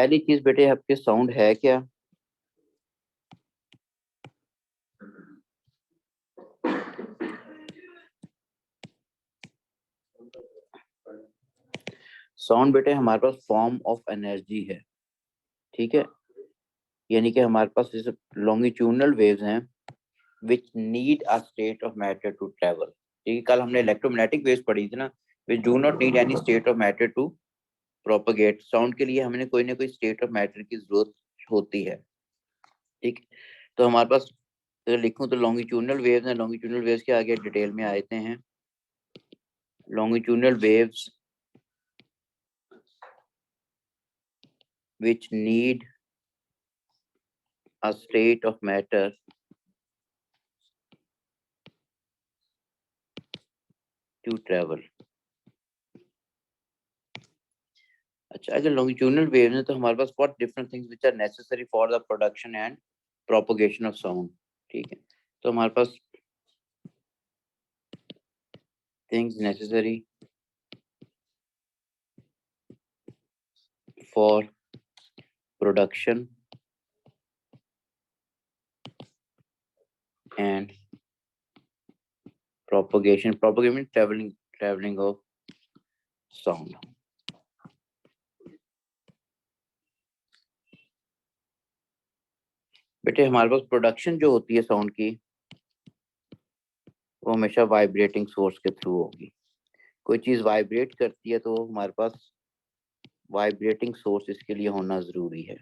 पहली चीज बेटे आपके साउंड है क्या? साउंड बेटे हमारे पास फॉर्म ऑफ एनर्जी है, ठीक है। यानी कि हमारे पास जैसे लॉन्गिट्यूडनल वेव्स हैं which need a state of matter to travel, ठीक है। कल हमने इलेक्ट्रोमैग्नेटिक वेव्स पढ़ी थी ना, which do not need any state of matter to propagate. Sound के लिए हमने कोई ना कोई स्टेट ऑफ मैटर की जरूरत होती है, ठीक। तो हमारे पास अगर लिखूं तो लॉन्गिट्यूडनल वेव्स हैं, लॉन्गिट्यूडनल वेव्स के आगे डिटेल में आते हैं। longitudinal waves which need a state of matter to travel। अच्छा, अगर longitudinal waves हैं तो हमारे पास what different things which are necessary for the production and propagation of sound, ठीक है। तो हमारे पास things necessary for production and propagation means traveling of sound। बेटे हमारे पास प्रोडक्शन जो होती है साउंड की वो हमेशा वाइब्रेटिंग सोर्स के थ्रू होगी। कोई चीज वाइब्रेट करती है तो हमारे पास वाइब्रेटिंग सोर्स इसके लिए होना जरूरी है,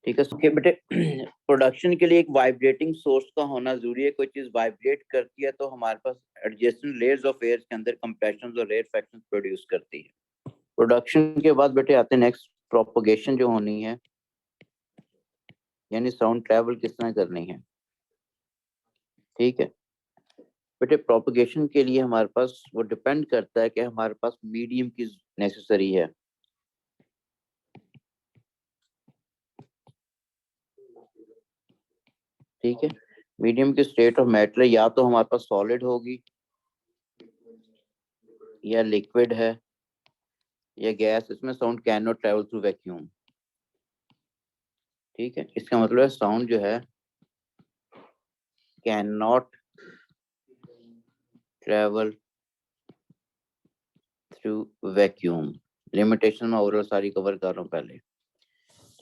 ठीक है। ओके बेटे, प्रोडक्शन के लिए एक वाइब्रेटिंग सोर्स का होना जरूरी है। कोई चीज वाइब्रेट करती है तो हमारे पास एडजेसेंट लेयर्स ऑफ एयर के अंदर कंप्रेशंस और रेयरफैक्शंस प्रोड्यूस करती है। प्रोडक्शन के बाद बेटे आते हैं नेक्स्ट प्रोपगेशन जो होनी है, यानी साउंड ट्रैवल किस तरह करनी है, ठीक है। बेटे प्रोपगेशन के लिए हमारे पास वो डिपेंड करता है कि हमारे पास मीडियम की नेसेसरी है, ठीक है। मीडियम की स्टेट ऑफ मैटर या तो हमारे पास सॉलिड होगी या लिक्विड है या गैस। इसमें sound can not travel through vacuum, ठीक है। इसका मतलब है साउंड जो है can not travel through vacuum. Limitation में ओवरऑल सारी कवर कर रहा हूँ पहले,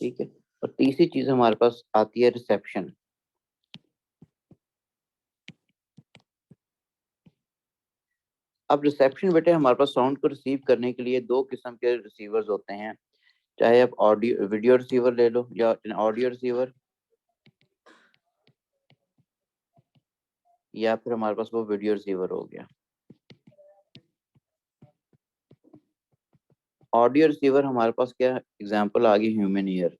ठीक है। और तीसरी चीज हमारे पास आती है रिसेप्शन। अब रिसेप्शन बेटे हमारे पास साउंड को रिसीव करने के लिए दो किस्म के रिसीवर्स होते हैं, चाहे आप ऑडियो वीडियो रिसीवर ले लो या ऑडियो रिसीवर, या फिर हमारे पास वो वीडियो रिसीवर हो गया। ऑडियो रिसीवर हमारे पास क्या एग्जांपल आ गई, ह्यूमन ईयर,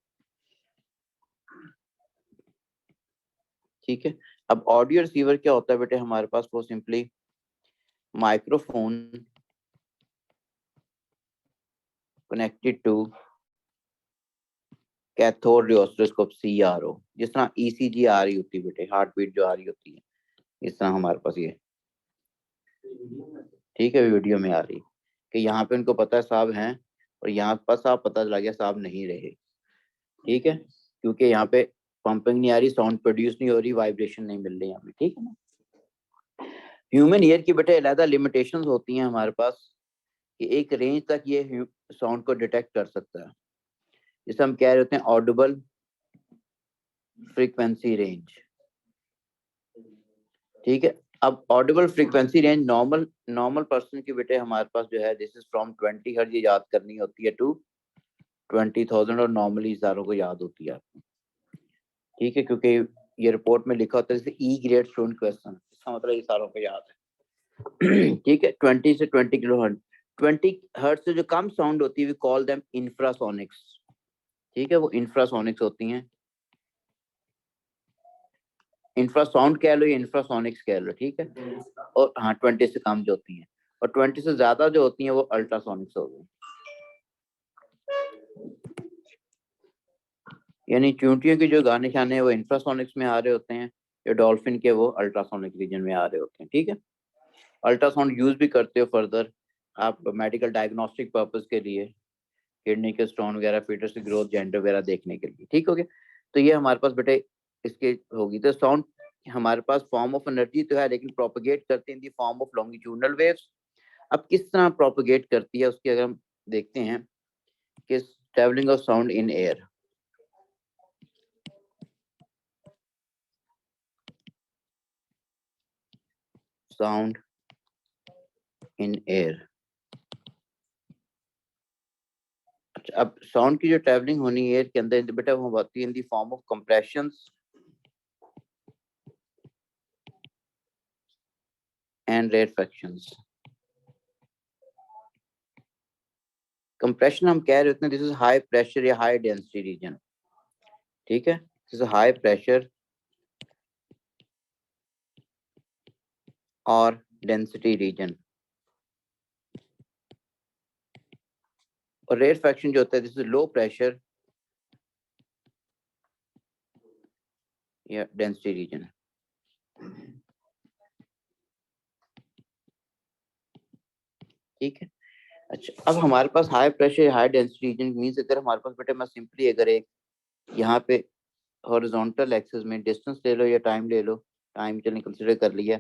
ठीक है। अब ऑडियो रिसीवर क्या होता है बेटे हमारे पास, वो simply microphone connected to cathode ray oscilloscope CRO, जिस तरह ECG आ रही होती है बेटे, हार्ट बीट जो आ रही होती है, इस तरह हमारे पास ये, ठीक है, वीडियो में आ रही कि यहाँ पे उनको पता है साहब हैं और यहाँ पर साहब पता चला गया साहब नहीं रहे, ठीक है, क्योंकि यहाँ पे पंपिंग नहीं आ रही, साउंड प्रोड्यूस नहीं हो रही, वाइब्रेशन नहीं मिल रही यहाँ पे, ठीक है ना। ह्यूमन ईयर की बेटे अलग लिमिटेशंस होती हैं हमारे पास कि एक रेंज तक ये साउंड को डिटेक्ट कर सकता है, जिसे हम कह रहे होते हैं ऑडिबल फ्रीक्वेंसी रेंज, ठीक है। अब Audible frequency range normal person की बेटे हमारे पास जो है दिस इज फ्रॉम 20 हर्ट्ज, ये याद करनी होती है, टू 20,000, और नॉर्मली सारों को याद होती है आपको, ठीक है, क्योंकि ये रिपोर्ट में लिखा होता है जैसे ई ग्रेड स्टूडेंट क्वेश्चन, इसका मतलब ये सारों को याद है। ठीक है, 20 से 20 किलो हर्ट्ज, 20 हर्ट्ज से जो कम साउंड होती है वी कॉल देम इंफ्रासोनिक्स, ठीक है, वो इंफ्रासोनिक्स होती हैं। इंफ्रासाउंड कह लो या इंफ्रासोनिक्स कह लो, ठीक है। और हाँ 20 से कम जो होती हैं, और 20 से ज्यादा जो होती हैं वो अल्ट्रासोनिक्स हो गई, यानी चूंटियों के जो गाने शाने वो इंफ्रासोनिक्स में आ रहे होते हैं, या डॉल्फिन के वो अल्ट्रासोनिक रीजन में आ रहे होते हैं, ठीक है। अल्ट्रासाउंड यूज भी करते हो फर्दर आप मेडिकल डायग्नोस्टिक पर्पस के लिए, किडनी के स्टोन वगैरह, फीटस की ग्रोथ, जेंडर वगैरह देखने के लिए, ठीक हो गया। तो ये हमारे पास बेटे इसके होगी। तो साउंड हमारे पास फॉर्म ऑफ एनर्जी तो है, लेकिन प्रोपगेट करते हैं इन the form of longitudinal waves. अब किस तरह प्रोपगेट करती है उसकी अगर हम देखते हैं कि travelling of sound in air, sound in air. अच्छा, अब साउंड की जो ट्रैवलिंग होनी है एयर के अंदर बेटा वो होती है in the form of compressions and rarefactions. Compression हम कह रहे होते हैं दिस इज हाई प्रेशर या हाई डेंसिटी रीजन, ठीक है, दिस इज हाई प्रेशर और डेंसिटी रीजन। और रेरफैक्शन जो होता है दिस इज लो प्रेशर या डेंसिटी रीजन। ठीक है। अच्छा, अब हमारे पास high pressure high density region means अगर हमारे पास बेटे मैं सिंपली अगर एक यहाँ पे हॉरिजॉन्टल एक्सिस में डिस्टेंस ले लो या टाइम ले लो, टाइम चलने कंसिडर कर लिया,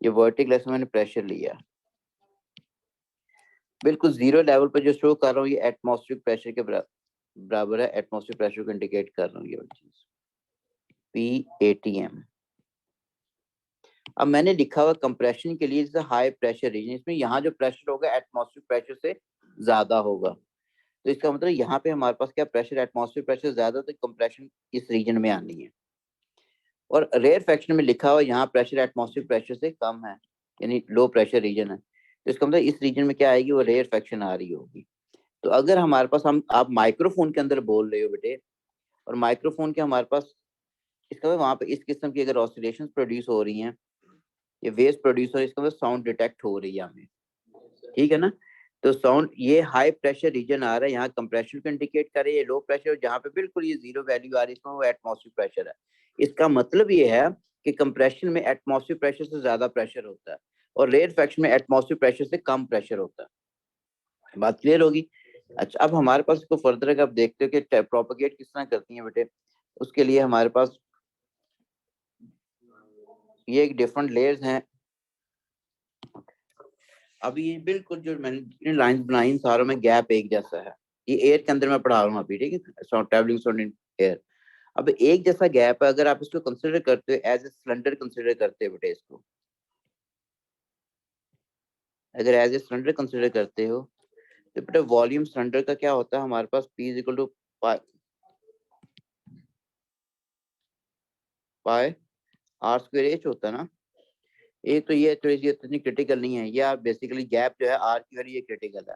ये वर्टिकल एक्सिस में मैंने प्रेशर लिया, बिल्कुल जीरो लेवल पर जो शो कर रहा हूँ ये एटमॉस्फेरिक प्रेशर के बराबर है, एटमॉस्फेरिक प्रेशर को इंडिकेट कर रहा हूँ ये वाली चीज PATM। अब मैंने लिखा हुआ कंप्रेशन के लिए हाई प्रेशर रीजन, इसमें यहाँ जो प्रेशर होगा एटमॉस्फेरिक प्रेशर से ज्यादा होगा, तो इसका मतलब यहाँ पे हमारे पास क्या प्रेशर, एटमॉस्फेरिक प्रेशर ज्यादा, तो कंप्रेशन इस रीजन में आनी है। और रेयर फैक्शन में लिखा हुआ यहाँ प्रेशर एटमॉस्फेरिक प्रेशर से कम है, यानी लो प्रेशर रीजन है, तो इसका मतलब इस रीजन में क्या आएगी, वो रेयर फैक्शन आ रही होगी। तो अगर हमारे पास हम आप माइक्रोफोन के अंदर बोल रहे हो बेटे, और माइक्रोफोन के हमारे पास इसका वहां पे इस किस्म की अगर ऑसिलेशन प्रोड्यूस हो रही हैं, ये वेव्स प्रोड्यूस हो रही है, इसका साउंड डिटेक्ट हो रही है हमें, ठीक है ना। तो साउंड ये हाई प्रेशर रीजन आ रहा है, यहाँ कंप्रेशन को इंडिकेट कर रही है, लो प्रेशर जहाँ पे बिल्कुल ये जीरो वैल्यू आ रही है वो एटमॉस्फेरिक प्रेशर है। इसका मतलब ये है कि कंप्रेशन में एटमॉस्फेरिक प्रेशर से ज्यादा प्रेशर होता है और रेरफैक्शन में एटमॉस्फेरिक प्रेशर से कम प्रेशर होता है। बात क्लियर होगी। अच्छा, अब हमारे पास इसको फर्दर अगर आप देखते हो कि प्रोपगेट किस तरह करती है बेटे, उसके लिए हमारे पास ये एक डिफरेंट लेयर्स हैं। अभी ये बिल्कुल जो मैंने लाइंस बनाई सारों में गैप एक जैसा है, ये एयर के अंदर मैं पढ़ा रहा हूँ अभी, ठीक है, sound travelling sound in air. अब एक जैसा गैप है, अगर आप इसको कंसिडर करते हो एज ए सिलेंडर कंसिडर करते हो बेटे इसको, अगर एज ए सिलेंडर कंसिडर करते हो तो बेटे वॉल्यूम सिलेंडर का क्या होता है हमारे पास P is equal to pi r square h होता है ना। ये तो ये तो ये इतनी क्रिटिकल नहीं है, ये बेसिकली गैप जो है आर की वैल्यू ये क्रिटिकल है,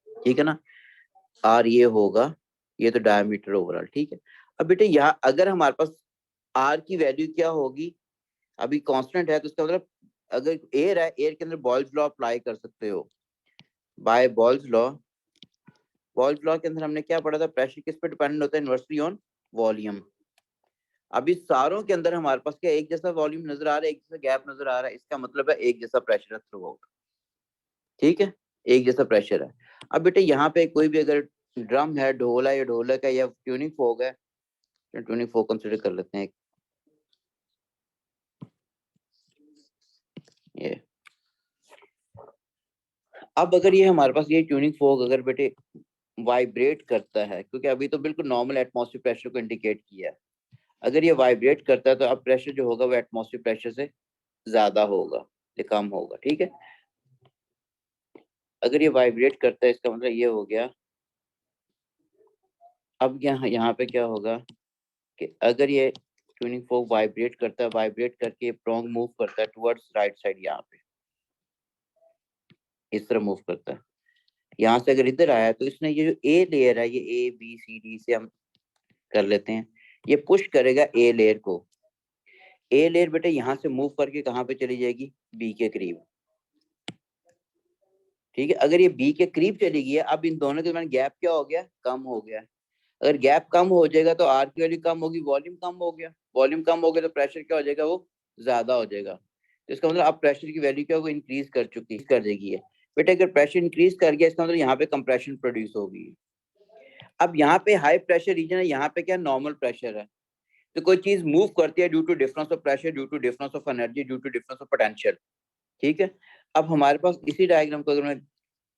ठीक है ना। आर ये होगा, ये तो डायमीटर ओवरऑल, ठीक है। अब बेटे यहाँ अगर हमारे पास आर की वैल्यू क्या होगी, अभी कांस्टेंट है, तो इसका मतलब अगर एयर है, एयर के अंदर बॉयल्स लॉ अप्लाई कर सकते हो, by Boyle's law. Boyle's law के अंदर हमने क्या पढ़ा था, प्रेशर किस पे डिपेंडेंट होता है, इनवर्सली ऑन वॉल्यूम। अभी सारों के अंदर हमारे पास क्या एक जैसा वॉल्यूम नजर आ रहा है, एक जैसा गैप नजर आ रहा है, इसका मतलब है एक जैसा प्रेशर है थ्रू आउट, ठीक है, एक जैसा प्रेशर है। अब बेटे यहाँ पे कोई भी अगर ड्रम है, ढोल है या ढोलक है या ट्यूनिंग फोक है, ट्यूनिंग फोक कंसिडर कर लेते हैं ये। अब अगर ये हमारे पास ये ट्यूनिंग फोक अगर बेटे वाइब्रेट करता है, क्योंकि अभी तो बिल्कुल नॉर्मल एटमॉस्फेरिक प्रेशर को इंडिकेट किया है, अगर ये वाइब्रेट करता है तो अब प्रेशर जो होगा वो एटमॉस्फेरिक प्रेशर से ज्यादा होगा या कम होगा, ठीक है। अगर ये वाइब्रेट करता है इसका मतलब ये हो गया, अब यहाँ यहाँ पे क्या होगा कि अगर ये ट्यूनिंग फोक वाइब्रेट करता है, वाइब्रेट करके प्रोंग मूव करता है टुवर्ड्स राइट साइड, यहाँ पे इस तरह मूव करता है, यहाँ से अगर इधर आया तो इसने ये जो ए लेयर है, ये ABCD से हम कर लेते हैं, ये पुश करेगा ए लेयर को, ए लेयर बेटे यहाँ से मूव करके कहाँ पे चली जाएगी, बी के करीब, ठीक है। अगर ये बी के करीब चली गई है, अब इन दोनों के दरमियान गैप क्या हो गया, कम हो गया। अगर गैप कम हो जाएगा तो आर की वैल्यू कम होगी, वॉल्यूम कम हो गया, वॉल्यूम कम हो गया तो प्रेशर क्या हो जाएगा, वो ज्यादा हो जाएगा। तो इसका मतलब अब प्रेशर की वैल्यू क्या वो इंक्रीज कर चुकी कर देगी है। बेटा अगर प्रेशर इंक्रीज कर गया इसका मतलब यहाँ पे कंप्रेशन प्रोड्यूस होगी। अब यहाँ पे हाई प्रेशर रीजन है, यहाँ पे क्या नॉर्मल प्रेशर है, तो कोई चीज मूव करती है due to difference of pressure, due to difference of energy, due to difference of potential. ठीक है, अब हमारे पास इसी डायग्राम को अगर मैं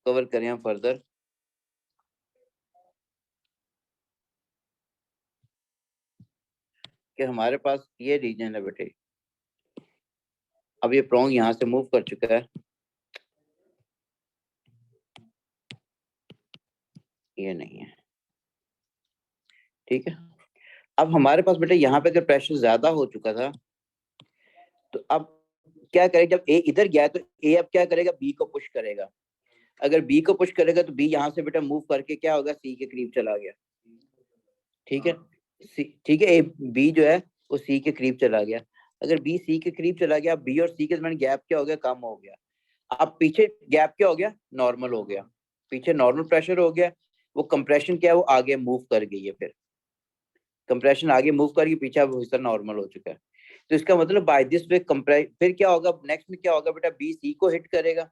कवर करें हम फर्दर, कि हमारे पास ये रीजन है बेटे, अब ये प्रोंग यहाँ से मूव कर चुका है, ये नहीं है। ठीक है, अब हमारे पास बेटे यहाँ पे अगर प्रेशर ज्यादा हो चुका था तो अब क्या करेगा, जब ए इधर गया तो ए अब क्या करेगा, बी को पुश करेगा। अगर बी को पुश करेगा तो बी यहाँ से बेटा मूव करके क्या होगा, सी के करीब चला गया। ठीक है, ठीक है, ए बी जो है वो सी के करीब चला गया। अगर बी सी के करीब चला गया, बी और सी के दरमियान गैप क्या हो गया, कम हो गया। अब पीछे गैप क्या हो गया, नॉर्मल हो गया, पीछे नॉर्मल प्रेशर हो गया। वो कंप्रेशन क्या है, वो आगे मूव कर गई है, फिर कंप्रेशन आगे मूव करके पीछे अब हिस्सा नॉर्मल हो चुका है। तो इसका मतलब बाय दिस वे फिर क्या होगा, नेक्स्ट में क्या होगा बेटा, बी सी को हिट करेगा,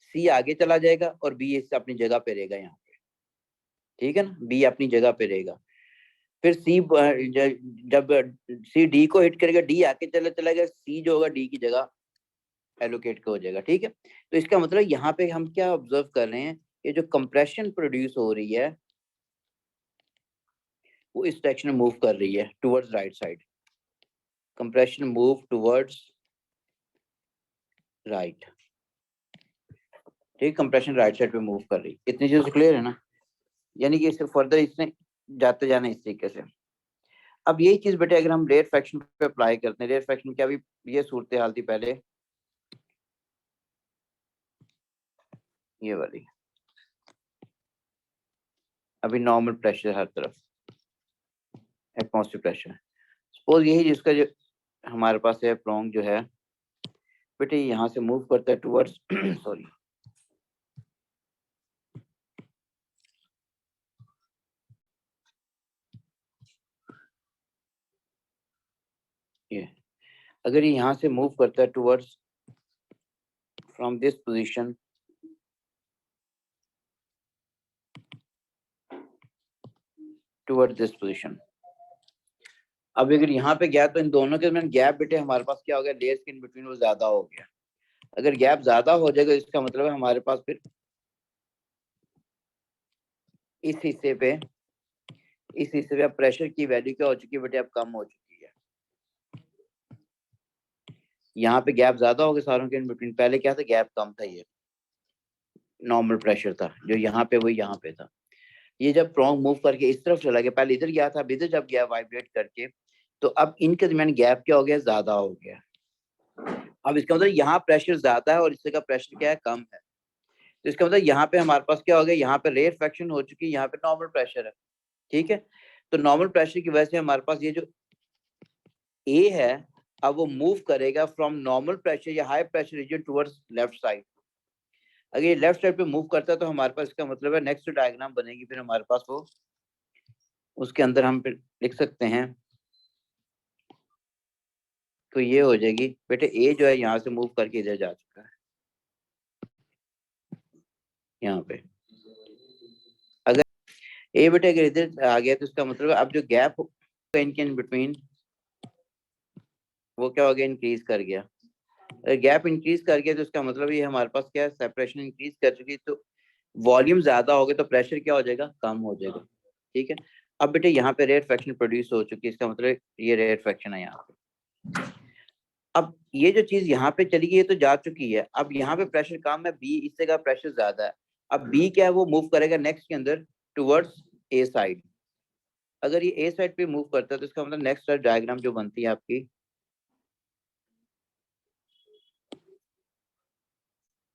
सी आगे चला जाएगा और बी इस अपनी जगह पे रहेगा यहाँ पे। ठीक है ना, बी अपनी जगह पे रहेगा। फिर सी जब सी डी को हिट करेगा, डी आके चला गया, सी जो होगा डी की जगह एलोकेट हो जाएगा। ठीक है, तो इसका मतलब यहाँ पे हम क्या ऑब्जर्व कर रहे हैं, ये जो कंप्रेशन प्रोड्यूस हो रही है वो इस डायरेक्शन में मूव कर रही है towards right side. Compression move towards right. ठीक, कंप्रेशन राइट साइड पे मूव कर रही, इतनी चीज क्लियर है ना, यानी कि इससे फर्दर इसने जाते जाना इस तरीके से। अब यही चीज बेटे अगर हम रेट फ्रैक्शन पे अप्लाई करते हैं, रेट फ्रैक्शन क्या भी ये सूरत हाल थी पहले, ये वाली, अभी नॉर्मल प्रेशर हर तरफ, एटमॉस्फेयर प्रेशर, सपोज यही जिसका जो हमारे पास है प्रोंग जो है बेटे यहाँ से मूव करता है टुवर्ड्स सॉरी, ये अगर ये यहाँ से मूव करता है towards from this position towards this position, अब अगर यहाँ पे गया तो इन दोनों के दरमियान गैप बेटे हमारे पास क्या हो गया, लेयर्स के इन बिटवीन वो ज्यादा हो गया। अगर गैप ज्यादा हो जाएगा इसका मतलब है हमारे पास फिर इस हिस्से पे प्रेशर की वैल्यू क्या हो चुकी है बेटे, अब कम हो चुकी है। यहाँ पे गैप ज्यादा हो गया सारों के इन बिटवीन, पहले क्या था, गैप कम था, ये नॉर्मल प्रेशर था जो यहाँ पे वही यहाँ पे था। ये जब प्रोंग मूव करके इस तरफ चला गया, पहले इधर गया था, अब इधर जब गया वाइब्रेट करके, तो अब इनके दरमियान गैप क्या हो गया, ज्यादा हो गया। अब इसका मतलब यहाँ प्रेशर ज्यादा है और इससे का प्रेशर क्या है, कम है। तो इसका मतलब यहाँ पे हमारे पास क्या हो गया, यहाँ पे रेयरफेक्शन हो चुकी है, यहाँ पे नॉर्मल प्रेशर है। ठीक है, तो नॉर्मल प्रेशर की वजह से हमारे पास ये जो ए है अब वो मूव करेगा फ्रॉम नॉर्मल प्रेशर या high pressure region towards left side. अगर ये लेफ्ट साइड पे मूव करता है तो हमारे पास इसका मतलब है नेक्स्ट डायग्राम बनेगी फिर हमारे पास वो, उसके अंदर हम फिर लिख सकते हैं, तो ये हो जाएगी बेटे ए जो है यहाँ से मूव करके इधर जा चुका है, यहाँ पे अगर ए बेटे अगर इधर आ गया तो इसका मतलब है अब जो गैप होगा इनके इन बिटवीन वो क्या हो गया, इंक्रीज कर गया। अगर गैप इंक्रीज कर गया तो इसका मतलब ये हमारे पास क्या है, सेपरेशन इंक्रीज कर चुकी, तो वॉल्यूम ज्यादा हो गया तो प्रेशर क्या हो जाएगा, कम हो जाएगा। ठीक है, अब बेटे यहाँ पे रेट फ्रैक्शन प्रोड्यूस हो चुकी है, इसका मतलब ये रेट फ्रैक्शन है यहाँ पे। अब ये जो चीज यहाँ पे चली गई है तो जा चुकी है, अब यहाँ पे प्रेशर कम है, बी इससे का प्रेशर ज्यादा है। अब बी क्या है, वो मूव करेगा नेक्स्ट के अंदर टुवर्ड्स ए साइड। अगर ये ए साइड पे मूव करता है तो इसका मतलब नेक्स्ट डायग्राम जो बनती है आपकी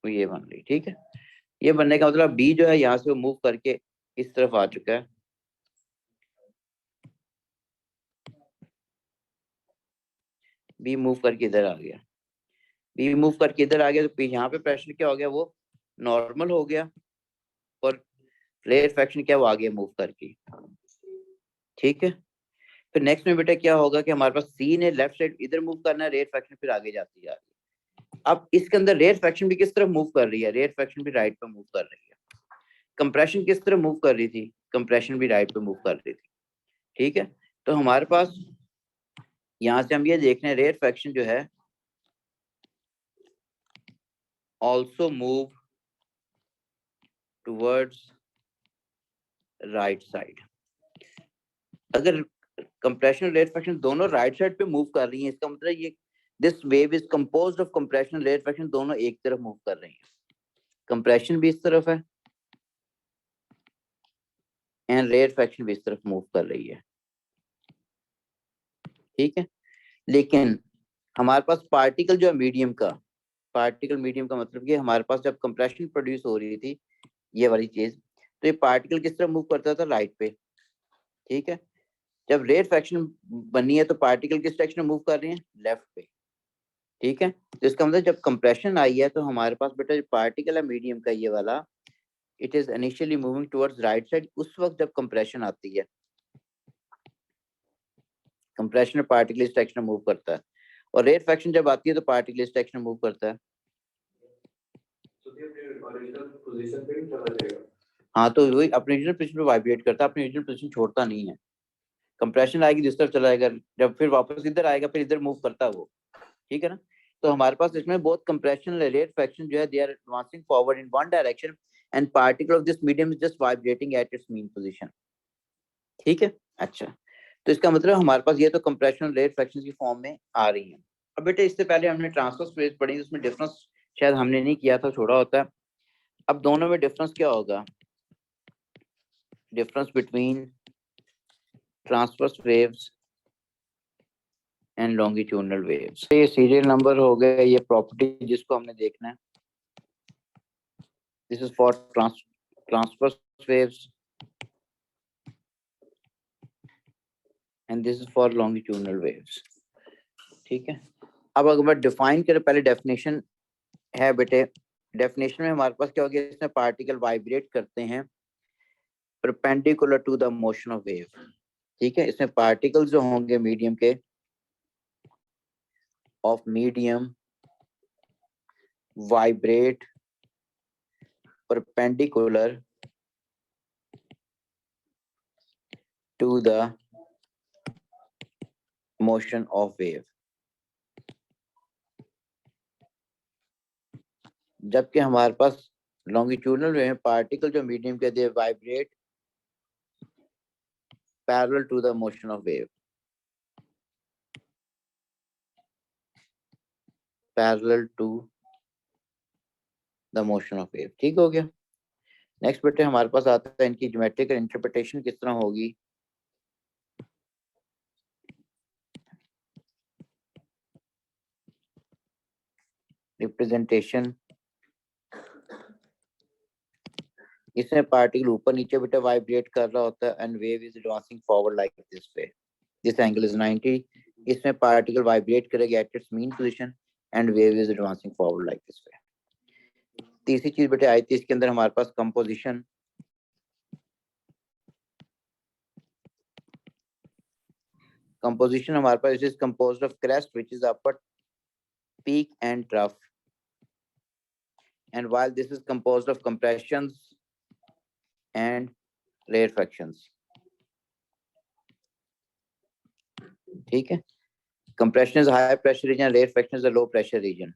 वो ये बन रही। ठीक है, ये बनने का मतलब बी जो है यहाँ से वो मूव करके इस तरफ आ चुका है, बी मूव करके इधर आ गया, बी मूव करके इधर आ गया तो यहाँ पे प्रेशर क्या हो गया, वो नॉर्मल हो गया और रेट फ्रैक्शन क्या वो आगे मूव करके। ठीक है, फिर नेक्स्ट में बेटा क्या होगा कि हमारे पास सी ने लेफ्ट साइड इधर मूव करना है, रेट फ्रैक्शन फिर आगे जाती है, अब इसके अंदर रेयर फ्रैक्शन भी किस तरफ मूव कर रही है, रेयर फ्रैक्शन भी राइट पे मूव कर रही है। कंप्रेशन किस तरफ मूव कर रही थी, कंप्रेशन भी राइट पे मूव कर रही थी। ठीक है, तो हमारे पास यहां से हम ये देख रहे हैं रेयर फ्रैक्शन जो है also move towards right side. अगर कंप्रेशन रेयर फ्रैक्शन दोनों राइट साइड पे मूव कर रही हैं, इसका मतलब ये this wave is composed of compression rarefaction, दोनों एक तरफ मूव कर रही हैं। कंप्रेशन भी इस तरफ है एंड रेयर फ्रैक्शन भी इस तरफ मूव कर रही है। ठीक है, लेकिन हमारे पास पार्टिकल जो है मीडियम का, पार्टिकल मीडियम का मतलब कि हमारे पास जब कंप्रेशन प्रोड्यूस हो रही थी ये वाली चीज, तो ये पार्टिकल किस तरफ मूव करता था, राइट पे। ठीक है, जब रेयर फ्रैक्शन बनी है तो पार्टिकल किस डायरेक्शन में मूव कर रहे हैं, लेफ्ट पे। ठीक है, तो इसका मतलब जब कंप्रेशन आई है तो हमारे पास बेटा जो पार्टिकल है मीडियम का ये वाला, it is initially moving towards right side उस वक्त जब कंप्रेशन आती है। कंप्रेशन में पार्टिकल इस डायरेक्शन में मूव करता है, और रेयर फ्रैक्शन जब आती है तो पार्टिकल इस डायरेक्शन में मूव करता है। हाँ, तो वही अपने ओरिजिनल पोजीशन पे वाइब्रेट करता है, अपनी ओरिजिनल पोजीशन छोड़ता नहीं है। कंप्रेशन आएगी जिस तरफ चला जाएगा, जब फिर वापस इधर आएगा फिर इधर मूव करता है वो। ठीक है ना, तो हमारे पास इसमें बहुत कंप्रेशन रेयर फ्रैक्शन जो है they are advancing forward in one direction and particle of this medium is just vibrating at its mean position. ठीक है, अच्छा, तो इसका मतलब हमारे पास ये तो कंप्रेशन रेयर फ्रैक्शन की फॉर्म में आ रही है। अब बेटे इससे पहले हमने ट्रांसवर्स वेव्स पढ़ी, उसमें डिफरेंस शायद हमने नहीं किया था, छोड़ा होता है। अब दोनों में डिफरेंस क्या होगा, difference between transverse waves and longitudinal waves. ये सीरियल नंबर हो गया, ये प्रॉपर्टी जिसको हमने देखना है, this is for transverse waves and this is for longitudinal waves. ठीक है, अब अगर मैं डिफाइन करें, पहले डेफिनेशन है बेटे, डेफिनेशन में हमारे पास क्या हो गया, इसमें पार्टिकल वाइब्रेट करते हैं perpendicular to the motion of wave. ठीक है, इसमें पार्टिकल जो होंगे मीडियम के, of medium vibrate perpendicular to the motion of wave. जबकि हमारे पास लॉन्गिट्यूडनल वेव पार्टिकल जो मीडियम के, they vibrate parallel to the motion of wave, parallel to the motion of wave. ठीक हो गया। नेक्स्ट बेटे हमारे पास आता है इनकी ज्योमेट्रिकल इंटरप्रिटेशन किस तरह होगी। रिप्रेजेंटेशन, इसमें पार्टिकल ऊपर नीचे बेटा वाइब्रेट कर रहा होता है and wave is advancing forward like this way, this angle is 90। इसमें पार्टिकल वाइब्रेट करेगा eight its mean position and wave is advancing forward like this way. तीसरी चीज बेटे आई थी इसके अंदर हमारे पास कंपोजिशन। कंपोजिशन हमारे पास is composed of crest which is upper peak and trough, and while this is composed of compressions and rarefactions। ठीक है, compression is high pressure region, rarefaction is a low pressure region,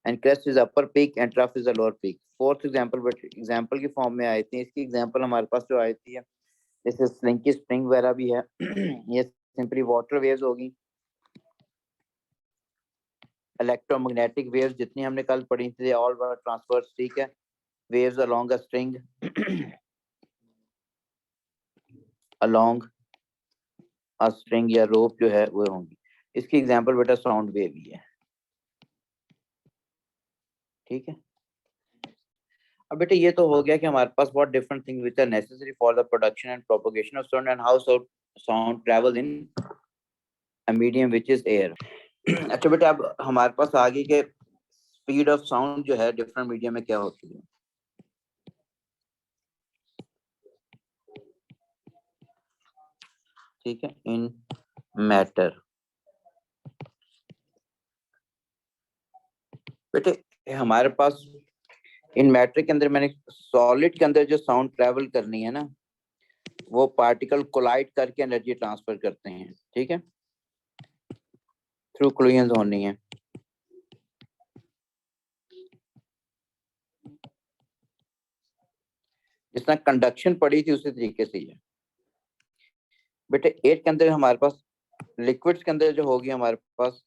and crest is upper peak and trough is a lower peak। Fourth example, but example की form में आई थी, इसकी example हमारे पास जो आई थी है, जैसे स्लिंकी स्प्रिंग वगैरह भी है ये सिंपली वाटर वेव्स होगी। इलेक्ट्रोमैग्नेटिक वेव्स जितनी हमने कल पढ़ी थी ऑल वर ट्रांसवर्स। ठीक है, waves along a string along a string या रोप जो है वो होंगी। इसकी एग्जांपल बेटा साउंड वेव ही है। ठीक है, अब बेटा ये तो हो गया कि हमारे पास what different things which are necessary for the production and propagation of sound and how sound travel in a medium which is air. अच्छा बेटा, अब हमारे पास आगे के स्पीड ऑफ साउंड जो है डिफरेंट मीडियम में क्या होती है। ठीक है, इन मैटर बेटे हमारे पास इन मैटर के अंदर, मैंने सॉलिड के अंदर जो साउंड ट्रेवल करनी है ना, वो पार्टिकल कोलाइड करके एनर्जी ट्रांसफर करते हैं, ठीक है, थ्रू कोलिजन होनी है। जिस तरह कंडक्शन पड़ी थी उसी तरीके से ही है बेटे। एयर के अंदर हमारे पास, लिक्विड्स के अंदर जो होगी हमारे पास,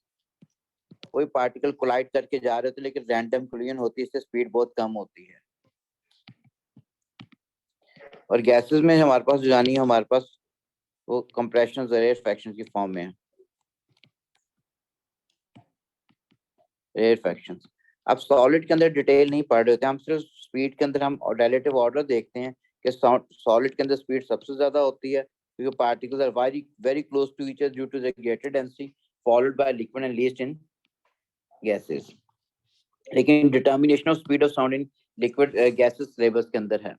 कोई पार्टिकल कोलाइड करके जा रहे थे, लेकिन रैंडम कोलिजन होती है, इससे स्पीड बहुत कम होती है। और गैसेस में हमारे पास जो जानी है, हमारे पास वो कंप्रेशन रेयरफेक्शन की फॉर्म में है, रेयरफेक्शन। अब सॉलिड के अंदर डिटेल नहीं पढ़ रहे होते, हम सिर्फ स्पीड के अंदर हम रिलेटिव ऑर्डर देखते हैं कि सॉलिड के अंदर स्पीड सबसे ज्यादा होती है, क्योंकि particles are very very close to each other due to the greater density, followed by liquid and least in gases. लेकिन determination of speed of sound in liquid gases syllabus के अंदर है।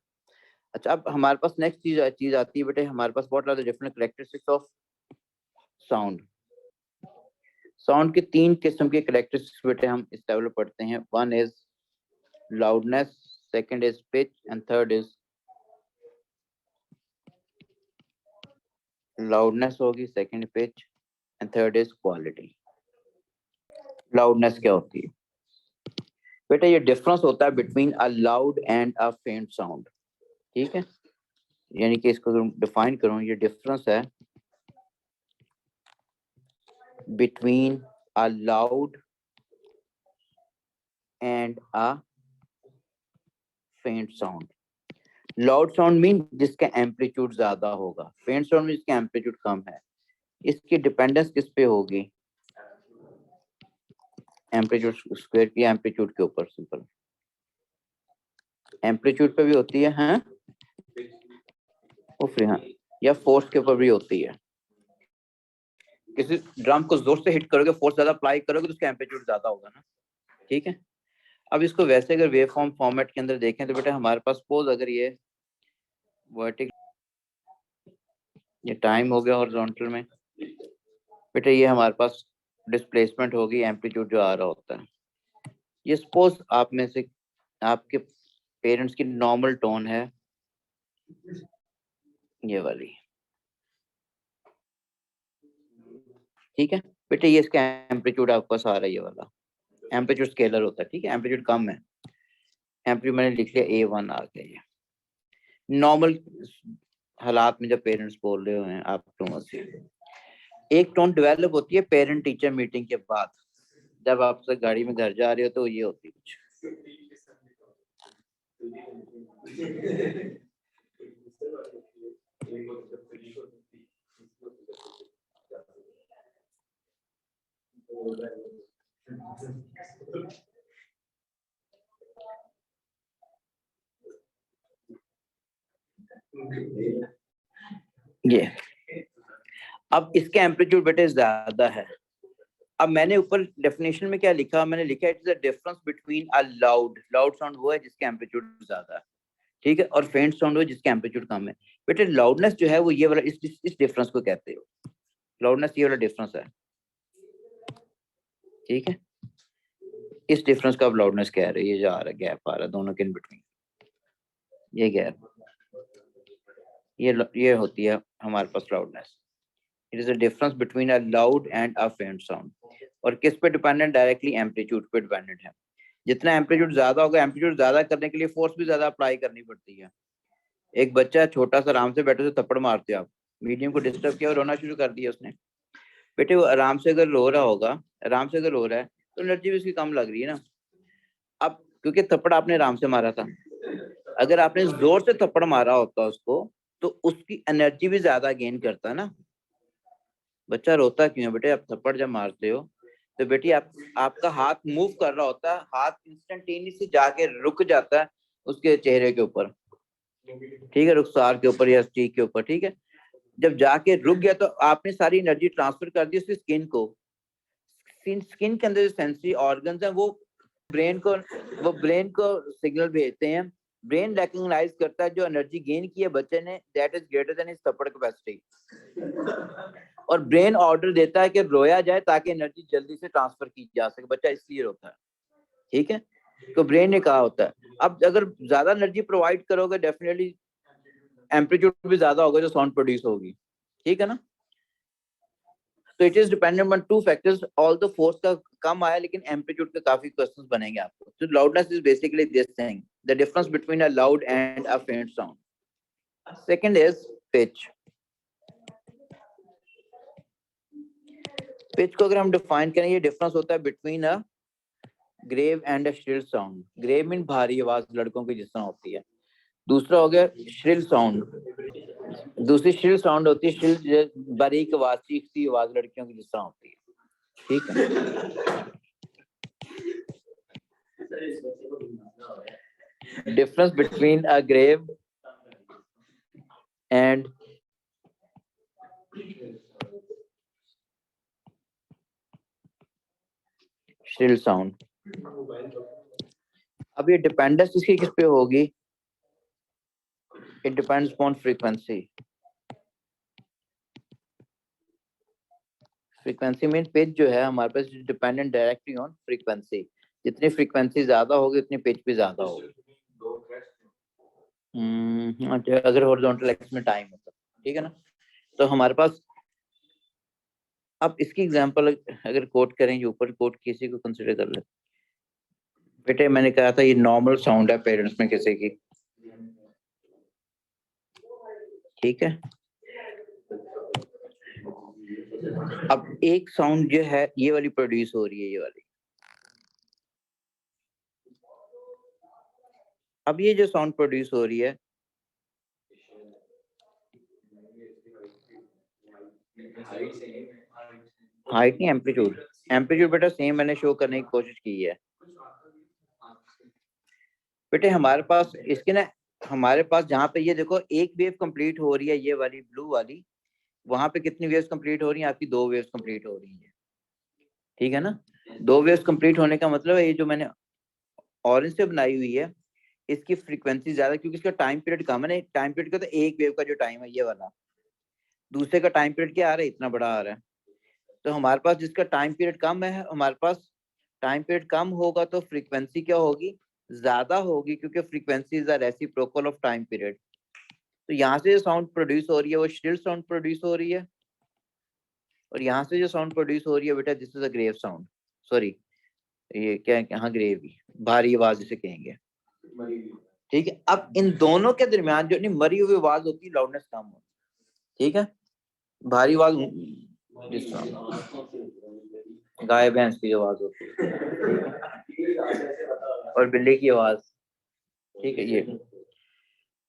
अच्छा, अब हमारे पास नेक्स्ट चीज आती है बेटे, हमारे पास what are the different characteristics of sound. Sound के 3 किस्म के कैरेक्टरिस्टिक्स बेटे हम इस लेवल पर पढ़ते हैं। One is loudness, second is pitch, and third is loudness होगी, second pitch, and third is quality। loudness क्या होती है बेटा? ये डिफरेंस होता है between a loud and a faint sound, ठीक है। यानी कि इसको डिफाइन करूं, ये डिफरेंस है between a loud and a faint sound. Loud sound mean जिसका एम्पलीट्यूड ज्यादा होगा, फेंट साउंड में जिसका एम्पलीट्यूड कम है। इसकी डिपेंडेंस किस पे होगी? एम्पलीट्यूड स्क्वायर की एम्पलीट्यूड के ऊपर, सिंपल एम्पलीट्यूड पे भी होती है, हाँ, फिर हाँ, या फोर्स के ऊपर भी होती है। किसी ड्रम को जोर से हिट करोगे, फोर्स ज्यादा अप्लाई करोगे तो उसका एम्पलीट्यूड ज्यादा होगा ना, ठीक है। अब इसको वैसे अगर वेव फॉर्म फॉर्मेट के अंदर देखें तो बेटा हमारे पास सपोज अगर ये वर्टिकल, ये टाइम हो गया हॉरिजॉन्टल में, बेटा ये हमारे पास डिस्प्लेसमेंट होगी, एम्पलीट्यूड जो आ रहा होता है। ये सपोज आप में से आपके पेरेंट्स की नॉर्मल टोन है ये वाली, ठीक है बेटा, ये इसका एम्पलीट्यूड आपके पास आ रहा है, ये वाला एम्पलीट्यूड स्केलर होता है, ठीक है, एम्पलीट्यूड कम है, एम्पलीट्यूड मैंने लिख लिया A1 आ गया। ये नॉर्मल हालात में जब पेरेंट्स बोल रहे हैं आप टोन से, एक टोन डेवलप होती है पेरेंट टीचर मीटिंग के बाद, जब आप से गाड़ी में घर जा रहे हो तो ये होती है कुछ। ये अब इसके एम्पलीट्यूड बेटे ज्यादा है। अब मैंने ऊपर डेफिनेशन में क्या लिखा, मैंने लिखा it is the difference between a loud, loud sound वो है जिसका एम्पलीट्यूड ज्यादा है, ठीक है, और फेंट साउंड वो जिसका एम्पलीट्यूड कम है। बेटे लाउडनेस जो है वो ये वाला, इस डिफरेंस को कहते हो लाउडनेस, ये वाला डिफरेंस है, ठीक है। इस डिफरेंस का आप लाउडनेस कह रहे हो, ये जो आ रहा है गैप आ रहा है दोनों के इन बिटवीन, ये गैप, ये होती है हमारे पास loudness. It is a difference between a loud and a faint sound. और किस पे डिपेंडेंट? डायरेक्टली एम्पलीट्यूड पे डिपेंडेंट है। जितना एम्पलीट्यूड ज्यादा होगा, एम्पलीट्यूड ज्यादा करने के लिए फोर्स भी ज्यादा अप्लाई करनी पड़ती है। एक बच्चा छोटा सा आराम से बैठे से थप्पड़ मारते हो आप, मीडियम को डिस्टर्ब किया और रोना शुरू कर दिया उसने, बेटे वो आराम से अगर रो रहा होगा, आराम से अगर रो रहा है तो एनर्जी भी उसकी कम लग रही है ना। अब क्योंकि थप्पड़ आपने आराम से मारा था, अगर आपने जोर से थप्पड़ मारा होता उसको तो उसकी एनर्जी भी ज्यादा गेन करता है ना। बच्चा रोता क्यों है बेटे? आप थप्पड़ जब मारते हो तो बेटी आपका हाथ मूव कर रहा होता है, हाथ इंस्टेंटेनियसली जाके रुक जाता है उसके चेहरे के ऊपर, ठीक है, रुखसार के ऊपर या चीक के ऊपर, ठीक है। जब जाके रुक गया तो आपने सारी एनर्जी ट्रांसफर कर दी उसकी स्किन को। स्किन के अंदर जो सेंसरी ऑर्गन्स हैं वो ब्रेन को सिग्नल भेजते हैं। ब्रेन रिकॉग्नाइज करता है जो एनर्जी गेन की है बच्चे ने, that is greater than his थप्पड़ कैपेसिटी, और ब्रेन ऑर्डर देता है कि रोया जाए ताकि एनर्जी जल्दी से ट्रांसफर की जा सके, बच्चा इसलिए रोता है। ठीक है, तो ब्रेन ने कहा होता है। अब अगर ज्यादा एनर्जी प्रोवाइड करोगे डेफिनेटली एम्पलीट्यूड भी ज्यादा होगा जो साउंड प्रोड्यूस होगी, ठीक है ना। तो it is dependent on two factors, all the force का कम आया लेकिन एम्पलीट्यूड के काफी क्वेश्चंस बनेंगे आपको। तो loudness is basically this thing, the difference between a loud and a faint sound. Second is pitch. Pitch को अगर हम डिफाइन करें, ये डिफरेंस होता है between a grave and a shrill sound. Grave mean भारी आवाज लड़कों की जिस तरह होती है, दूसरा हो गया श्रिल साउंड। दूसरी श्रिल साउंड होती है, श्रिल बारीक आवाज, चीखती आवाज लड़कियों की जिस तरह होती है, ठीक है। Difference between a grave and shrill sound. अब ये डिपेंडेंस इसकी किस पे होगी, it depends upon frequency. Frequency mean pitch जो है हमारे पास डिपेंडेंट डायरेक्टली ऑन फ्रीक्वेंसी। जितनी फ्रीक्वेंसी ज्यादा होगी उतनी पिच भी ज्यादा होगी। अगर हॉरिजॉन्टल एक्सिस में टाइम है तो, ठीक है ना। तो हमारे पास अब इसकी एग्जांपल अगर कोट करें, ऊपर कोट किसी को कंसीडर कर ले। बेटे मैंने कहा था ये नॉर्मल साउंड है पेरेंट्स में किसी की, ठीक है। अब एक साउंड जो है ये वाली प्रोड्यूस हो रही है, ये वाली। अब ये जो साउंड प्रोड्यूस हो रही है, हाइट नहीं एम्पलीट्यूड, एम्पलीट्यूड बेटा सेम मैंने शो करने की कोशिश की है। बेटे हमारे पास इसके ना, हमारे पास जहाँ पे ये देखो एक वेव कंप्लीट हो रही है, ये वाली ब्लू वाली, वहां पे कितनी वेव्स कंप्लीट हो रही हैं आपकी, 2 वेव्स कंप्लीट हो रही है, ठीक है ना। 2 वेव्स कंप्लीट होने का मतलब है ये जो मैंने ऑरेंज से बनाई हुई है इसकी फ्रीक्वेंसी ज्यादा, क्योंकि इसका टाइम पीरियड कम है। नहीं, टाइम पीरियड का तो एक वेव का जो टाइम है ये वाला, दूसरे का टाइम पीरियड क्या आ रहा है, इतना बड़ा आ रहा है। तो हमारे पास जिसका टाइम पीरियड कम है, हमारे पास टाइम पीरियड कम होगा तो फ्रीक्वेंसी क्या होगी, ज्यादा होगी, क्योंकि frequency is a reciprocal of time period. तो यहाँ से जो साउंड प्रोड्यूस हो रही है वो श्रिल साउंड प्रोड्यूस हो रही है, और यहाँ से जो साउंड प्रोड्यूस हो रही है बेटा this is a grave sound. Sorry, ये क्या है, हाँ ग्रेव ही, भारी आवाज जिसे कहेंगे, ठीक है। अब इन दोनों के दरमियान जो नहीं मरी हुई आवाज होती है, लाउडनेस कम होती है, ठीक है। भारी आवाज जिस तरह गाय भैंस की आवाज होती है, ठीक है, और बिल्ली की आवाज, ठीक है। ये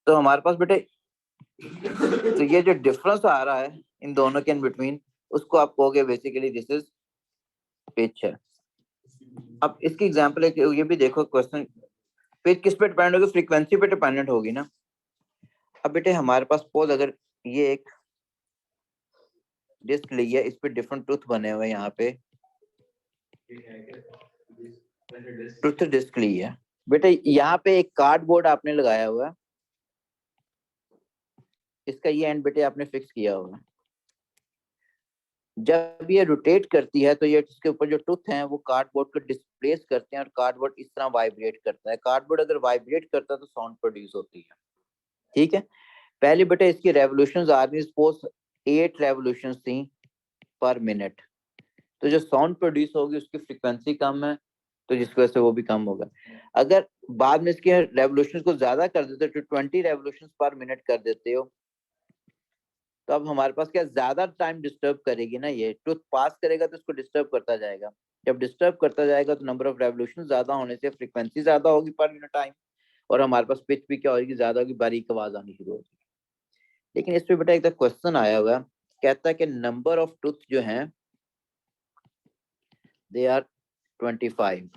तो हमारे पास बेटे, तो ये जो डिफरेंस आ रहा है इन दोनों के इन बिटवीन, उसको आप कहोगे बेसिकली दिस इज पिच है। अब इसकी एग्जांपल एक ये भी देखो क्वेश्चन, पिच किस पे डिपेंड होगी, फ्रीक्वेंसी पे डिपेंडेंट होगी ना। अब बेटे हमारे पास सपोज अगर ये एक डिस्क ली है, इस पे डिफरेंट टूथ बने हुए हैं, यहाँ पे टूथ डिस्क ली है बेटे, यहाँ पे एक कार्डबोर्ड आपने लगाया हुआ है, इसका ये एंड बेटे आपने फिक्स किया हुआ है। जब ये रोटेट करती है तो ये इसके ऊपर जो टूथ हैं वो कार्डबोर्ड को डिस्प्लेस करते हैं और कार्डबोर्ड इस तरह वाइब्रेट करता है। कार्डबोर्ड अगर वाइब्रेट करता है तो साउंड प्रोड्यूस होती है, ठीक है। पहले बेटे इसकी रेवोल्यूशंस आ रही, सपोज 8 रेवोल्यूशंस थी पर मिनट, तो जो साउंड प्रोड्यूस होगी उसकी फ्रीक्वेंसी कम है, तो जिसकी वजह से वो भी कम होगा। अगर बाद में इसके रेवोल्यूशन को ज्यादा कर देते हो, तो 20 रेवोल्यूशन पर मिनट कर देते हो, तो अब हमारे पास क्या ज्यादा टाइम डिस्टर्ब करेगी ना, ये टूथ पास करेगा तो इसको डिस्टर्ब करता जाएगा। जब डिस्टर्ब करता जाएगा तो नंबर ऑफ रेवोल्यूशन ज्यादा होने से फ्रीक्वेंसी ज्यादा होगी पर मिनट टाइम, और हमारे पास पिच भी क्या होगी, ज्यादा होगी, बारीक आवाज आनी शुरू होगी। लेकिन इस पे बेटा एक क्वेश्चन आया हुआ है, कहता है कि नंबर ऑफ टूथ जो हैं they are 25,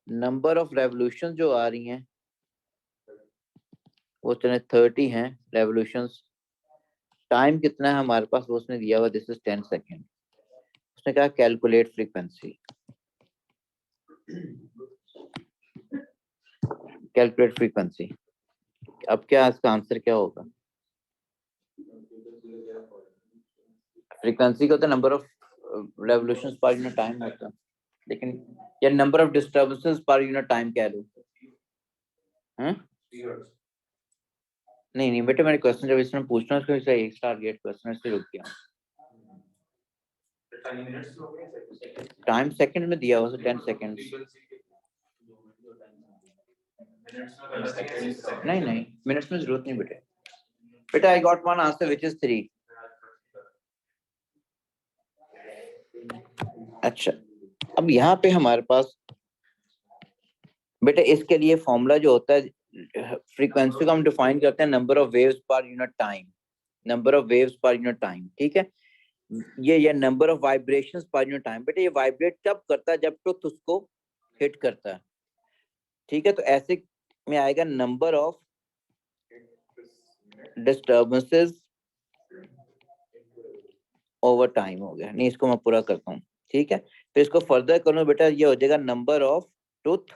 number of revolution जो आ रही हैं वो 30 हैं रेवोल्यूशंस। टाइम कितना है हमारे पास, वो उसने दिया हुआ दिस इज 10 सेकेंड। उसने कहा कैलकुलेट फ्रीक्वेंसी, कैलकुलेट फ्रीक्वेंसी। अब क्या इसका आंसर क्या होगा, फ्रीक्वेंसी का तो नंबर ऑफ रेवोल्यूशंस पर मिनट टाइम होता है, लेकिन या number of disturbances per unit time कह लो। नहीं बेटे, मैंने क्वेश्चन जब इसमें पूछना उसको एक स्टार गेट क्वेश्चन से रुक गया। टाइम सेकंड में दिया हुआ 10 सेकंड्स। नहीं मिनट्स में जरूरत नहीं बेटे। बेटा I got one answer which is 3। अच्छा, अब यहाँ पे हमारे पास बेटा इसके लिए फॉर्मूला जो होता है, फ्रीक्वेंसी को हम डिफाइन करते हैं number of waves per unit time, number of waves per unit time, ठीक है। ये number of vibrations per unit time. बेटा ये वाइब्रेट कब करता है? जब ट्रुथ उसको हिट करता है, ठीक है। तो ऐसे में आएगा number of disturbances over time. हो गया नहीं, इसको मैं पूरा करता हूँ, ठीक है। फिर इसको फर्दर करूँ बेटा, ये हो जाएगा number of truth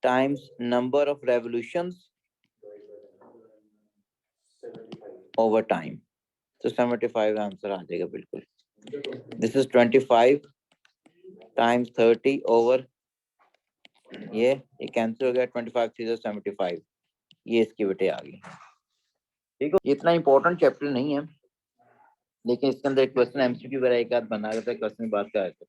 times number of revolutions over time. तो 75 आंसर आ जाएगा बिल्कुल। दिस इज 25 टाइम्स 30 ओवर, ये कैंसिल हो गया, 25 3 75, ये इसकी बेटे आ गई, ठीक है। इतना इंपॉर्टेंट चैप्टर नहीं है, लेकिन इसके अंदर एक क्वेश्चन एमसीक्यू वगैरह एक आध बना करता है, क्वेश्चन बात का है, ठीक।